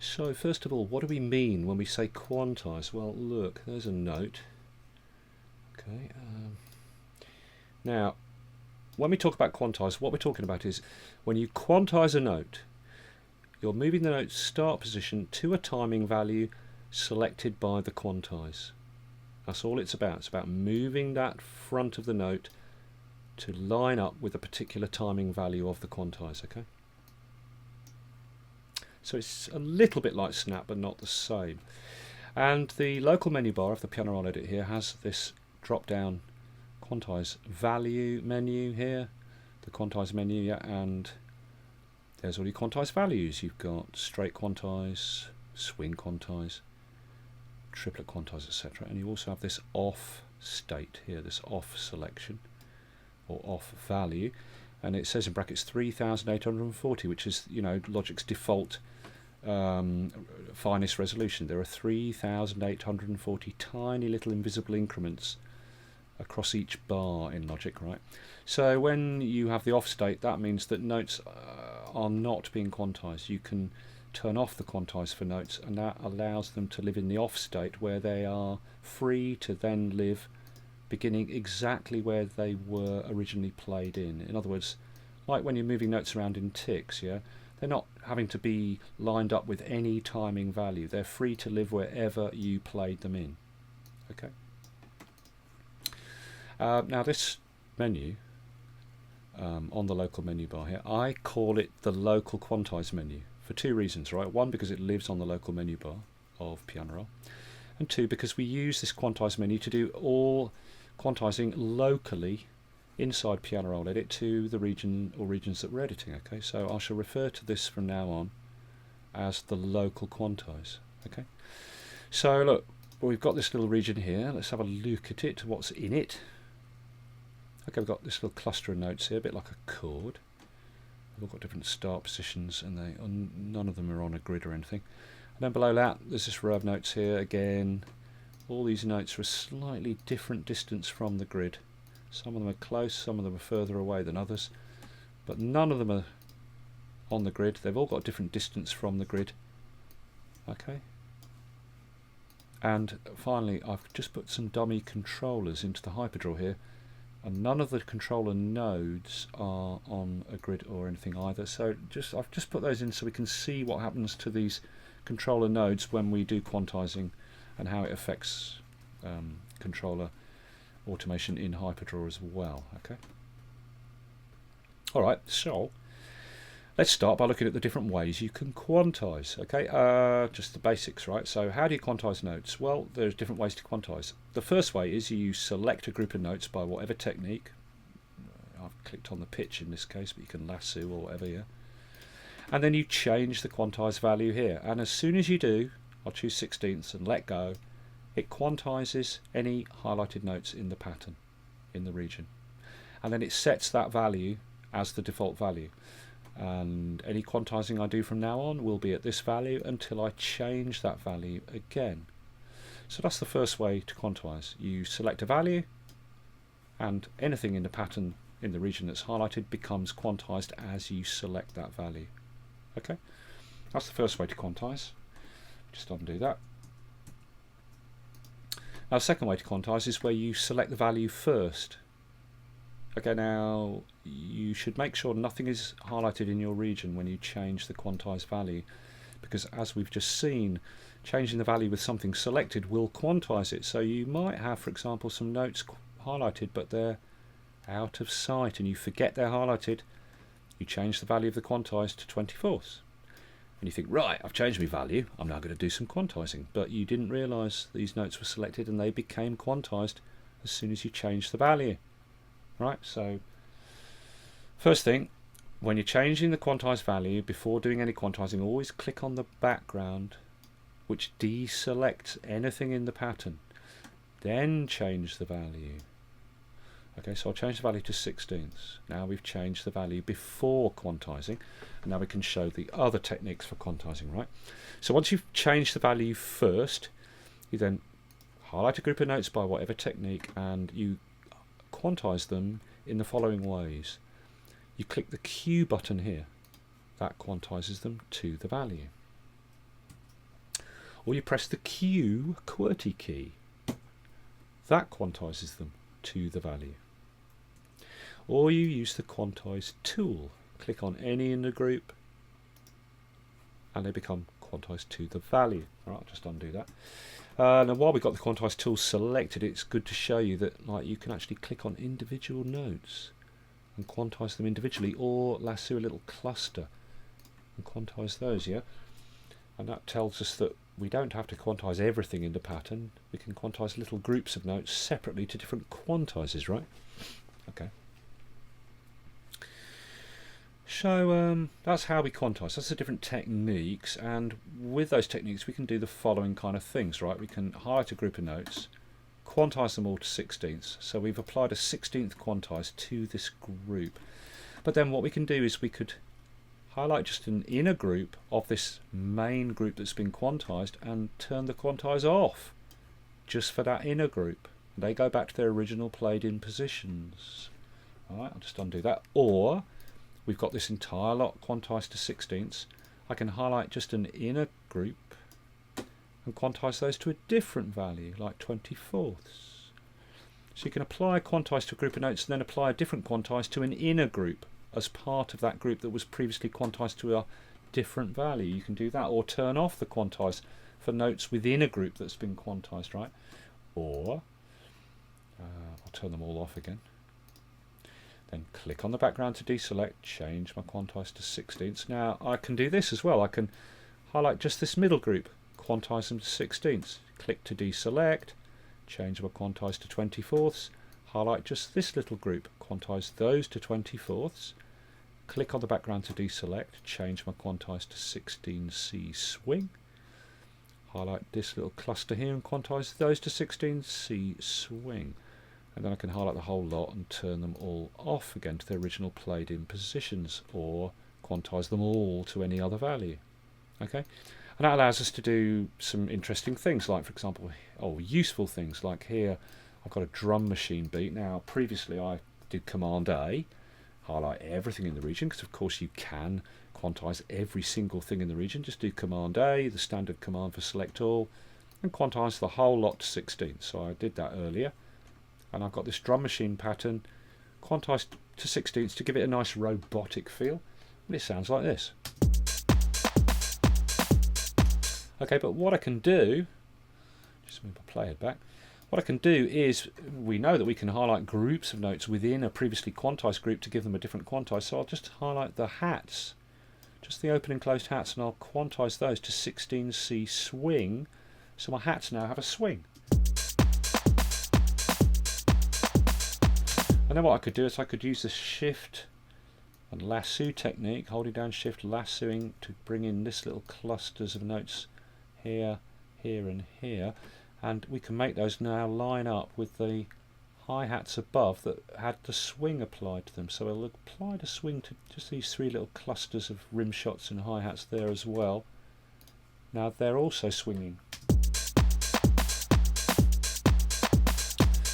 So first of all, what do we mean when we say quantize? Well, look, there's a note. Okay. Now, when we talk about quantize, what we're talking about is when you quantize a note, you're moving the note's start position to a timing value selected by the quantize. That's all it's about. It's about moving that front of the note to line up with a particular timing value of the quantize, okay? So it's a little bit like Snap, but not the same. And the local menu bar of the piano roll edit here has this drop down quantize value menu here, the quantize menu, yeah, and there's all your quantize values. You've got straight quantize, swing quantize, triplet quantize, etc. And you also have this off state here, this off selection or off value, and it says in brackets 3840, which is, you know, Logic's default finest resolution. There are 3840 tiny little invisible increments across each bar in Logic, right? So when you have the off state, that means that notes are not being quantized. You can turn off the quantize for notes, and that allows them to live in the off state where they are free to then live beginning exactly where they were originally played in. In other words, like when you're moving notes around in ticks, yeah, they're not having to be lined up with any timing value. They're free to live wherever you played them in. Okay. Now this menu on the local menu bar here, I call it the local quantize menu for two reasons, right? One, because it lives on the local menu bar of piano roll, and two, because we use this quantize menu to do all quantizing locally inside piano roll edit to the region or regions that we're editing. Okay, so I shall refer to this from now on as the local quantize. Okay, so look, we've got this little region here. Let's have a look at it, what's in it. Okay, we've got this little cluster of notes here, a bit like a chord. They've all got different start positions, and none of them are on a grid or anything. And then below that, there's this row of notes here. Again, all these notes are a slightly different distance from the grid. Some of them are close, some of them are further away than others, but none of them are on the grid. They've all got a different distance from the grid. Okay. And finally, I've just put some dummy controllers into the hyperdraw here, and none of the controller nodes are on a grid or anything either. So I've just put those in so we can see what happens to these controller nodes when we do quantizing and how it affects controller automation in hyperdraw as well. Okay. All right, so let's start by looking at the different ways you can quantize. Okay, just the basics, right? So how do you quantize notes? Well, there's different ways to quantize. The first way is you select a group of notes by whatever technique. I've clicked on the pitch in this case, but you can lasso or whatever, yeah. And then you change the quantize value here. And as soon as you do, I'll choose 16ths and let go. It quantizes any highlighted notes in the pattern, in the region. And then it sets that value as the default value. And any quantizing I do from now on will be at this value until I change that value again. So that's the first way to quantize. You select a value, and anything in the pattern in the region that's highlighted becomes quantized as you select that value. Okay, that's the first way to quantize. Just undo that. Now the second way to quantize is where you select the value first. Okay, now you should make sure nothing is highlighted in your region when you change the quantized value, because as we've just seen, changing the value with something selected will quantize it. So you might have, for example, some notes highlighted but they're out of sight and you forget they're highlighted. You change the value of the quantized to 24ths. And you think, right, I've changed my value, I'm now going to do some quantizing. But you didn't realise these notes were selected and they became quantized as soon as you changed the value. Right, so first thing, when you're changing the quantized value, before doing any quantizing, always click on the background, which deselects anything in the pattern. Then change the value. Okay, so I'll change the value to 16ths. Now we've changed the value before quantizing, and now we can show the other techniques for quantizing, right? So once you've changed the value first, you then highlight a group of notes by whatever technique, and you quantize them in the following ways. You click the Q button here. That quantizes them to the value. or you press the Q QWERTY key. That quantizes them to the value. Or you use the Quantise tool. Click on any in the group and they become quantized to the value. Alright, I'll just undo that. Now while we've got the Quantise tool selected, it's good to show you that you can actually click on individual notes and quantize them individually, or lasso a little cluster and quantize those, yeah? And that tells us that we don't have to quantize everything in the pattern. We can quantize little groups of notes separately to different quantizes, right? Okay. So that's how we quantize. That's the different techniques, and with those techniques we can do the following kind of things, right? We can highlight a group of notes, quantize them all to 16ths. So we've applied a 16th quantize to this group. But then what we can do is we could highlight just an inner group of this main group that's been quantized and turn the quantize off just for that inner group. They go back to their original played in positions. Alright, I'll just undo that. Or we've got this entire lot quantized to 16ths. I can highlight just an inner group and quantize those to a different value, like 24ths. So you can apply quantize to a group of notes and then apply a different quantize to an inner group as part of that group that was previously quantized to a different value. You can do that, or turn off the quantize for notes within a group that's been quantized, right? Or I'll turn them all off again. Then click on the background to deselect, change my quantize to 16ths. Now I can do this as well. I can highlight just this middle group, quantize them to 16ths. Click to deselect, change my quantize to 24ths. Highlight just this little group, quantize those to 24ths. Click on the background to deselect, change my quantize to 16C swing. Highlight this little cluster here and quantize those to 16C swing. And then I can highlight the whole lot and turn them all off again to their original played in positions, or quantize them all to any other value. Okay, and that allows us to do some interesting things, like for example, useful things like here I've got a drum machine beat. Now previously I did Command A, highlight everything in the region, because of course you can quantize every single thing in the region. Just do Command A, the standard command for select all, and quantize the whole lot to 16. So I did that earlier. And I've got this drum machine pattern quantized to 16ths to give it a nice robotic feel. And it sounds like this. Okay, but what I can do, just move my playhead back, what I can do is, we know that we can highlight groups of notes within a previously quantized group to give them a different quantize. So I'll just highlight the hats, just the open and closed hats, and I'll quantize those to 16C swing. So my hats now have a swing. And then what I could do is I could use the shift and lasso technique, holding down shift, lassoing to bring in this little clusters of notes here, here and here, and we can make those now line up with the hi-hats above that had the swing applied to them. So I'll apply the swing to just these three little clusters of rim shots and hi-hats there as well. Now they're also swinging.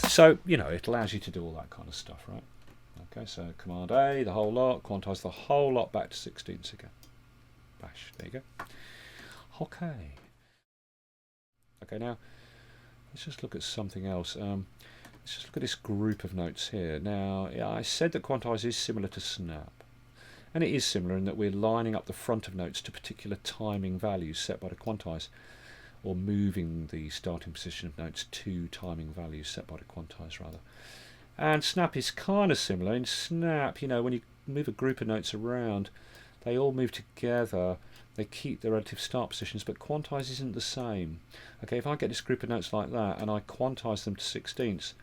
So, you know, it allows you to do all that kind of stuff, right? Okay, so Command A, the whole lot, quantize the whole lot back to 16ths again. Bash, there you go. Okay. Okay, now, let's just look at something else. Let's just look at this group of notes here. Now, yeah, I said that Quantise is similar to Snap. And it is similar in that we're lining up the front of notes to particular timing values set by the Quantise, or moving the starting position of notes to timing values set by the Quantise rather. And Snap is kind of similar. In Snap, you know, when you move a group of notes around, they all move together, they keep their relative start positions, but Quantise isn't the same. Okay, if I get this group of notes like that and I quantize them to 16ths,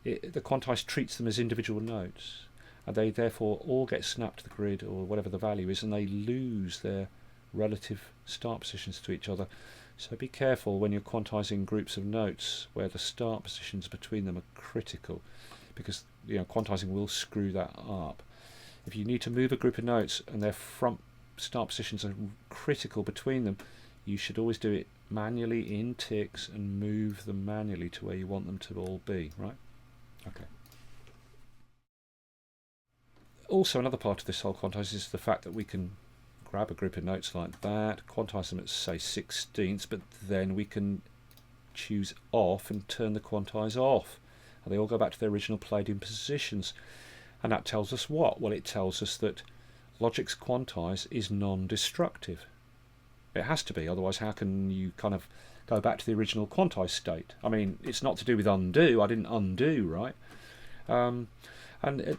the Quantise treats them as individual notes, and they therefore all get snapped to the grid or whatever the value is, and they lose their relative start positions to each other. So be careful when you're quantizing groups of notes where the start positions between them are critical, because you know quantizing will screw that up. If you need to move a group of notes and their front start positions are critical between them, you should always do it manually in ticks and move them manually to where you want them to all be, right? Okay. Also, another part of this whole quantize is the fact that we can grab a group of notes like that, quantize them at say 16ths, but then we can choose off and turn the quantize off, and they all go back to their original played in positions. And that tells us what? Well, it tells us that logic's quantize is non-destructive. It has to be, otherwise how can you kind of go back to the original quantized state? I mean, it's not to do with undo. I didn't undo, right? And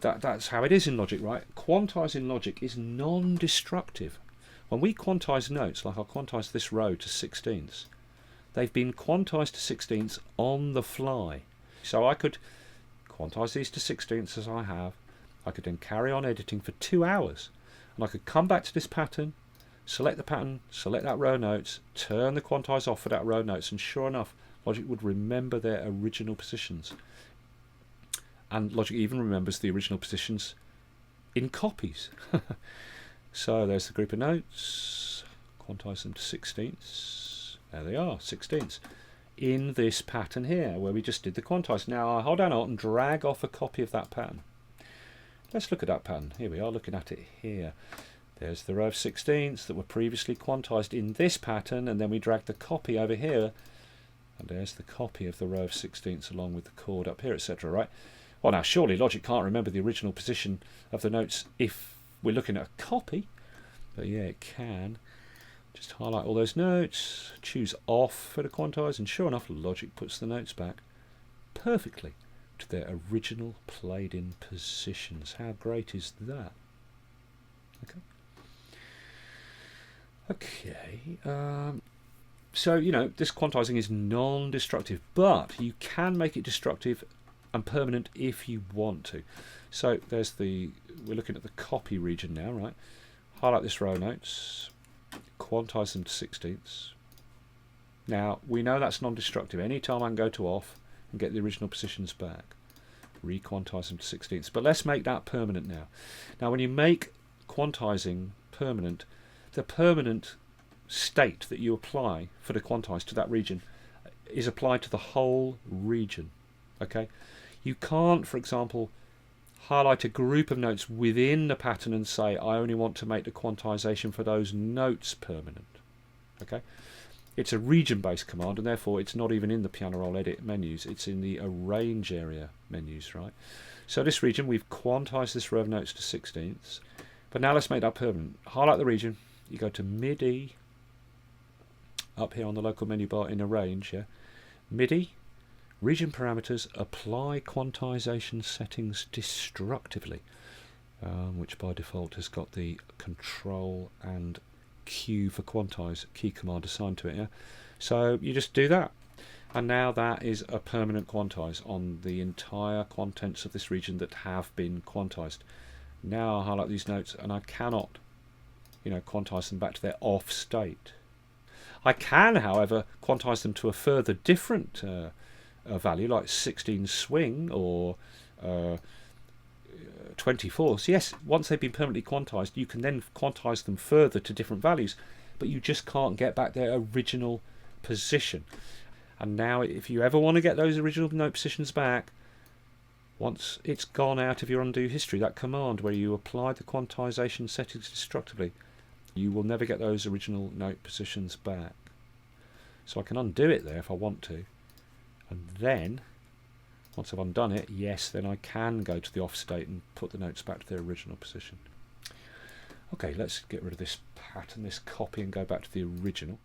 that's how it is in logic, right? Quantize in logic is non-destructive. When we quantize notes, like I'll quantize this row to 16ths, they've been quantized to 16ths on the fly. So I could quantize these to 16ths as I have. I could then carry on editing for 2 hours, and I could come back to this pattern, select the pattern, select that row notes, turn the quantize off for that row notes, and sure enough, logic would remember their original positions. And logic even remembers the original positions in copies. So there's the group of notes, quantize them to 16ths. There they are, 16ths. In this pattern here, where we just did the quantize. Now I hold down Alt and drag off a copy of that pattern. Let's look at that pattern. Here we are looking at it here. There's the row of 16ths that were previously quantized in this pattern, and then we drag the copy over here, and there's the copy of the row of 16ths along with the chord up here, etc. Right? Well, now surely logic can't remember the original position of the notes if we're looking at a copy, but yeah, it can. Just highlight all those notes, choose off for the quantize, and sure enough, logic puts the notes back perfectly to their original played in positions. How great is that? Okay. So, you know, this quantizing is non-destructive, but you can make it destructive and permanent if you want to. So there's we're looking at the copy region now, right? Highlight this row notes, quantize them to 16ths. Now, we know that's non-destructive. Anytime I can go to off and get the original positions back, re-quantize them to 16ths. But let's make that permanent now. Now, when you make quantizing permanent, the permanent state that you apply for the quantize to that region is applied to the whole region. Okay? You can't, for example, highlight a group of notes within the pattern and say, I only want to make the quantization for those notes permanent. Okay? It's a region-based command, and therefore it's not even in the piano roll edit menus. It's in the arrange area menus, right? So this region, we've quantized this row of notes to 16ths. But now let's make that permanent. Highlight the region. You go to MIDI, up here on the local menu bar in arrange, yeah? MIDI, region parameters, apply quantization settings destructively, which by default has got the control and Q for quantize key command assigned to it. Yeah, so you just do that, and now that is a permanent quantize on the entire contents of this region that have been quantized. Now I highlight these notes, and I cannot, you know, quantize them back to their off state. I can, however, quantize them to a further different value, like 16 swing or 24. So yes, once they've been permanently quantized, you can then quantize them further to different values, but you just can't get back their original position. And now if you ever want to get those original note positions back, once it's gone out of your undo history, that command where you apply the quantization settings destructively, you will never get those original note positions back. So I can undo it there if I want to, and then once I've undone it, yes, then I can go to the off state and put the notes back to their original position. Okay, let's get rid of this pattern, this copy, and go back to the original.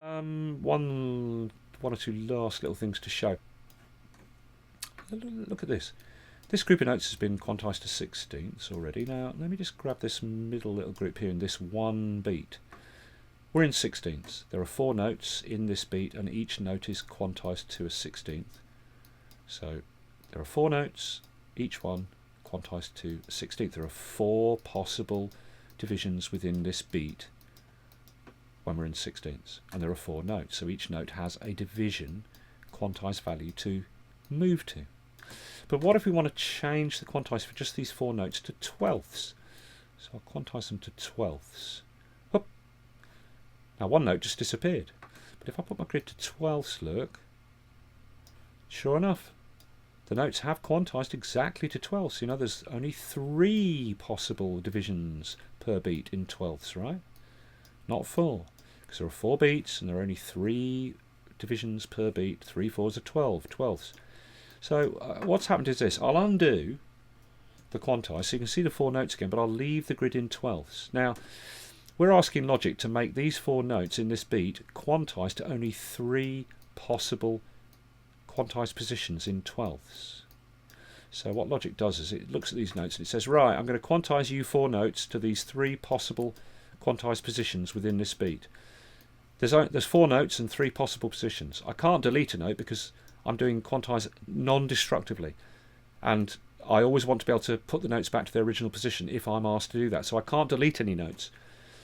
One or two last little things to show. Look at this. This group of notes has been quantized to 16ths already. Now, let me just grab this middle little group here in this one beat. We're in 16ths. There are 4 notes in this beat, and each note is quantized to a 16th. So there are 4 notes, each one quantized to a 16th. There are 4 possible divisions within this beat when we're in 16ths, and there are 4 notes. So each note has a division quantized value to move to. But what if we want to change the quantize for just these 4 notes to 12ths? So I'll quantize them to 12ths. Whoop. Now one note just disappeared. But if I put my grid to 12ths, look, sure enough, the notes have quantized exactly to 12ths. You know, there's only 3 possible divisions per beat in twelfths, right? Not 4, because there are 4 beats and there are only 3 divisions per beat. 3 fours are 12 twelfths. So what's happened is this. I'll undo the quantize so you can see the 4 notes again, but I'll leave the grid in twelfths. Now, we're asking Logic to make these 4 notes in this beat quantize to only 3 possible quantized positions in twelfths. So what Logic does is it looks at these notes and it says, right, I'm going to quantize you 4 notes to these 3 possible quantized positions within this beat. There's 4 notes and 3 possible positions. I can't delete a note because I'm doing quantize non-destructively, and I always want to be able to put the notes back to their original position if I'm asked to do that. So I can't delete any notes.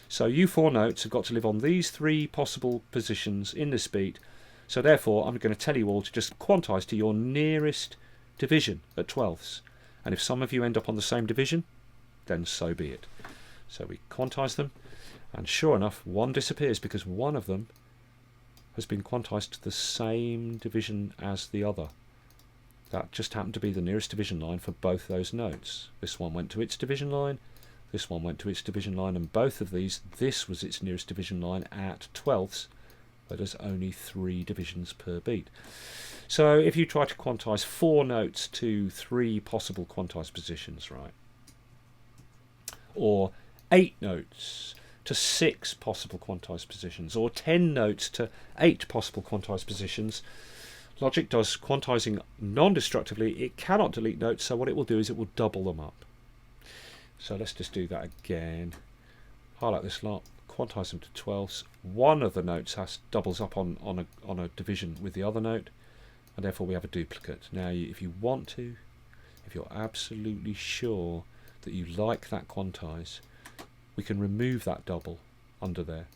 So you 4 notes have got to live on these 3 possible positions in this beat. So therefore I'm going to tell you all to just quantize to your nearest division at twelfths. And if some of you end up on the same division, then so be it. So we quantize them, and sure enough, one disappears because one of them has been quantized to the same division as the other. That just happened to be the nearest division line for both those notes. This one went to its division line, this one went to its division line, and both of these, this was its nearest division line at twelfths, but there's only 3 divisions per beat. So if you try to quantize 4 notes to 3 possible quantized positions, right, or 8 notes to 6 possible quantized positions, or 10 notes to 8 possible quantized positions, Logic does quantizing non-destructively. It cannot delete notes, so what it will do is it will double them up. So let's just do that again. Highlight this lot, quantize them to twelfths. One of the notes doubles up on a division with the other note, and therefore we have a duplicate. Now if you want to, if you're absolutely sure that you like that quantize, we can remove that double under there.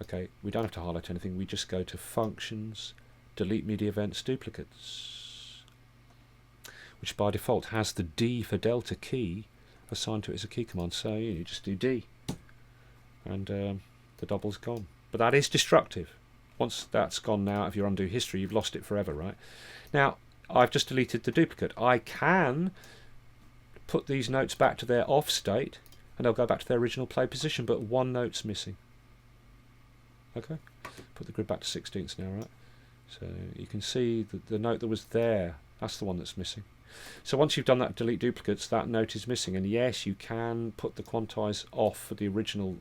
Okay, we don't have to highlight anything, we just go to Functions, Delete Media Events Duplicates, which by default has the D for Delta key assigned to it as a key command. So you just do D, and the double's gone. But that is destructive. Once that's gone now, if you undo history, you've lost it forever, right? Now, I've just deleted the duplicate. I can put these notes back to their off state, and they'll go back to their original play position, but one note's missing. Okay, put the grid back to 16ths now, right? So you can see that the note that was there, that's the one that's missing. So once you've done that delete duplicates, that note is missing, and yes, you can put the quantize off for the original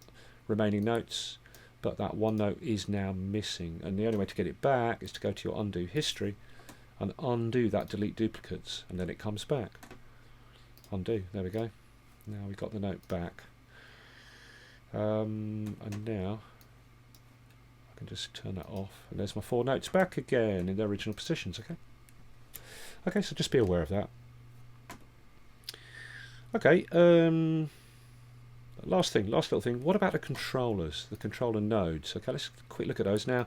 remaining notes, but that one note is now missing, and the only way to get it back is to go to your undo history and undo that delete duplicates, and then it comes back. Undo, there we go. Now we've got the note back, and now I can just turn that off, and there's my 4 notes back again in their original positions. Okay, so just be aware of that. Okay, last little thing, what about the controllers, the controller nodes? Okay, let's quick look at those. Now,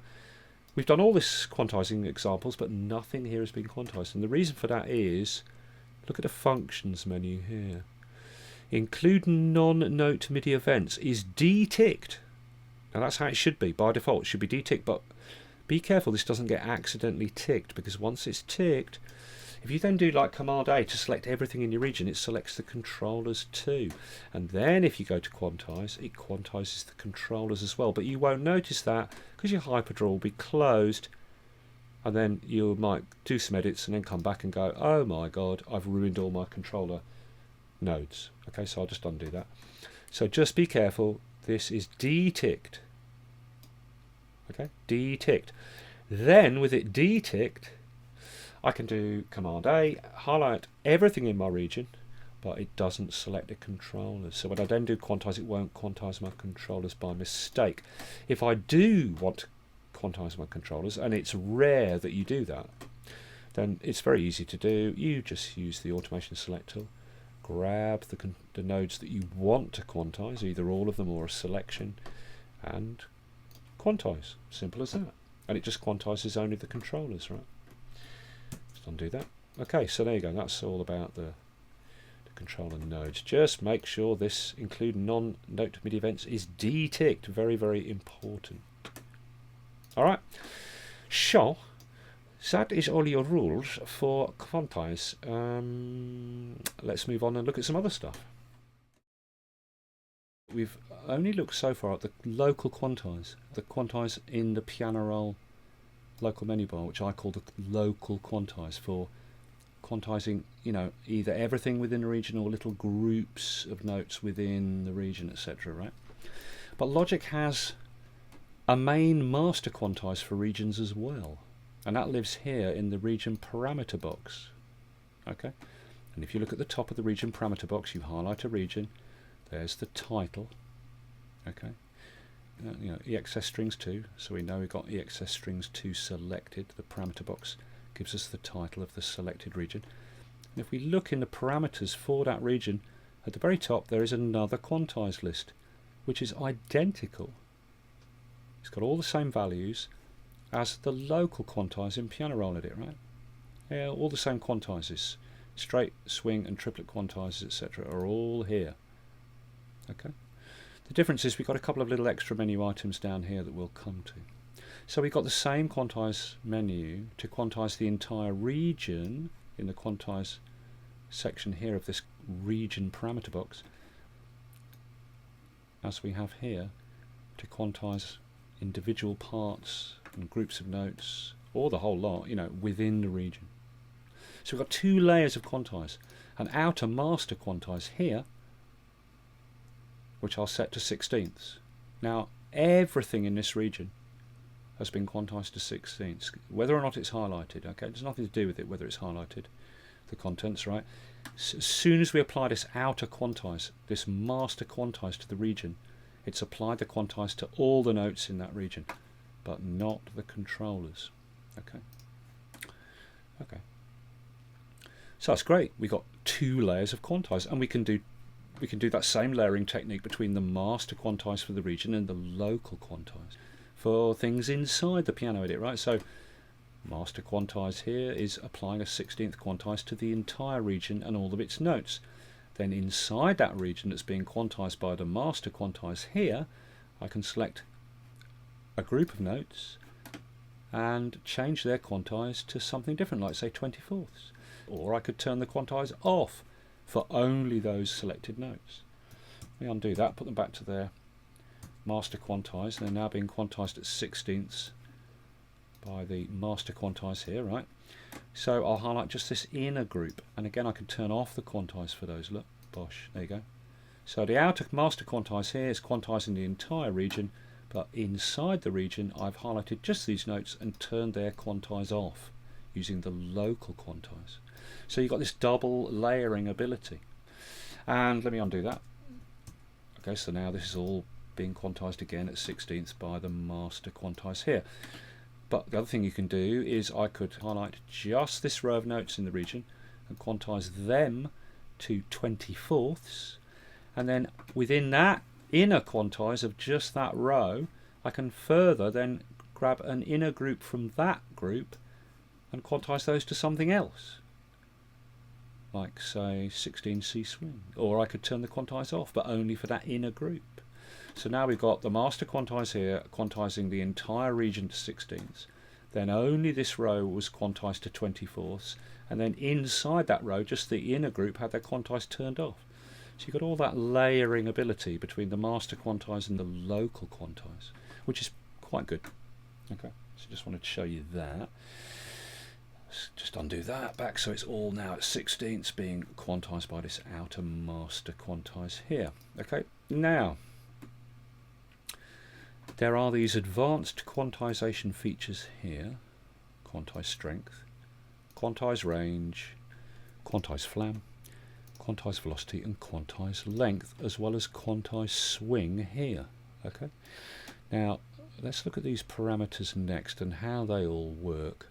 we've done all this quantizing examples, but nothing here has been quantized, and the reason for that is, look at the functions menu here. Include non-note MIDI events is de-ticked. Now that's how it should be. By default it should be de-ticked, but be careful this doesn't get accidentally ticked, because once it's ticked, if you then do like Command A to select everything in your region, it selects the controllers too. And then if you go to quantize, it quantizes the controllers as well. But you won't notice that because your hyperdraw will be closed, and then you might do some edits and then come back and go, oh my god, I've ruined all my controller nodes. Okay, so I'll just undo that. So just be careful, this is de-ticked. Okay, de-ticked. Then with it de-ticked, I can do Command A, highlight everything in my region, but it doesn't select the controllers. So when I then do quantize, it won't quantize my controllers by mistake. If I do want to quantize my controllers, and it's rare that you do that, then it's very easy to do. You just use the automation select tool, grab the nodes that you want to quantize, either all of them or a selection, and quantize. Simple as that. And it just quantizes only the controllers, right? Just undo that. Okay, so there you go. That's all about the controller nodes. Just make sure this include non-note MIDI events is de-ticked. Very, very important. All right. So that is all your rules for Quantise. Let's move on and look at some other stuff. We've only looked so far at the local quantize, the quantize in the piano roll local menu bar, which I call the local quantize, for quantizing, you know, either everything within the region or little groups of notes within the region, etc. Right? But Logic has a main master quantize for regions as well, and that lives here in the region parameter box. Okay, and if you look at the top of the region parameter box, you highlight a region. There's the title. Okay, you know, EXS strings 2, so we know we've got EXS strings 2 selected. The parameter box gives us the title of the selected region. And if we look in the parameters for that region, at the very top there is another quantized list, which is identical. It's got all the same values as the local quantize in piano roll edit, right? Yeah, all the same quantizes. Straight, swing and triplet quantizes, etc. are all here. Okay. The difference is we've got a couple of little extra menu items down here that we'll come to. So we've got the same quantize menu to quantize the entire region in the quantize section here of this region parameter box, as we have here to quantize individual parts and groups of notes, or the whole lot, you know, within the region. So we've got two layers of quantize, an outer master quantize here, which I'll set to 16ths. Now everything in this region has been quantized to 16ths, whether or not it's highlighted. Okay, there's nothing to do with it whether it's highlighted, the contents, right? As soon as we apply this outer quantize, this master quantize to the region, it's applied the quantize to all the notes in that region, but not the controllers. Okay. Okay. So that's great. We've got two layers of quantize, and we can do that same layering technique between the master quantize for the region and the local quantize for things inside the piano edit, right? So master quantize here is applying a 16th quantize to the entire region and all of its notes. Then inside that region that's being quantized by the master quantize here, I can select a group of notes and change their quantize to something different, like say 24ths. Or I could turn the quantize off for only those selected notes. Let me undo that, put them back to their master quantize. They're now being quantized at 16ths by the master quantize here, right? So I'll highlight just this inner group, and again I can turn off the quantize for those. Look, bosh, there you go. So the outer master quantize here is quantizing the entire region, but inside the region I've highlighted just these notes and turned their quantize off using the local quantize. So you've got this double layering ability. And let me undo that. Okay, so now this is all being quantized again at 16ths by the master quantize here. But the other thing you can do is I could highlight just this row of notes in the region and quantize them to 24ths, and then within that inner quantize of just that row I can further then grab an inner group from that group and quantize those to something else, like say 16C swing, or I could turn the quantize off but only for that inner group. So now we've got the master quantize here quantizing the entire region to 16ths, then only this row was quantized to 24ths, and then inside that row just the inner group had their quantize turned off. So you've got all that layering ability between the master quantize and the local quantize, which is quite good. Okay, so just wanted to show you that. Let's just undo that back so it's all now at 16ths being quantized by this outer master quantize here. Okay, now there are these advanced quantization features here: quantize strength, quantize range, quantize flam, quantize velocity and quantize length, as well as quantize swing here. Okay, now let's look at these parameters next and how they all work.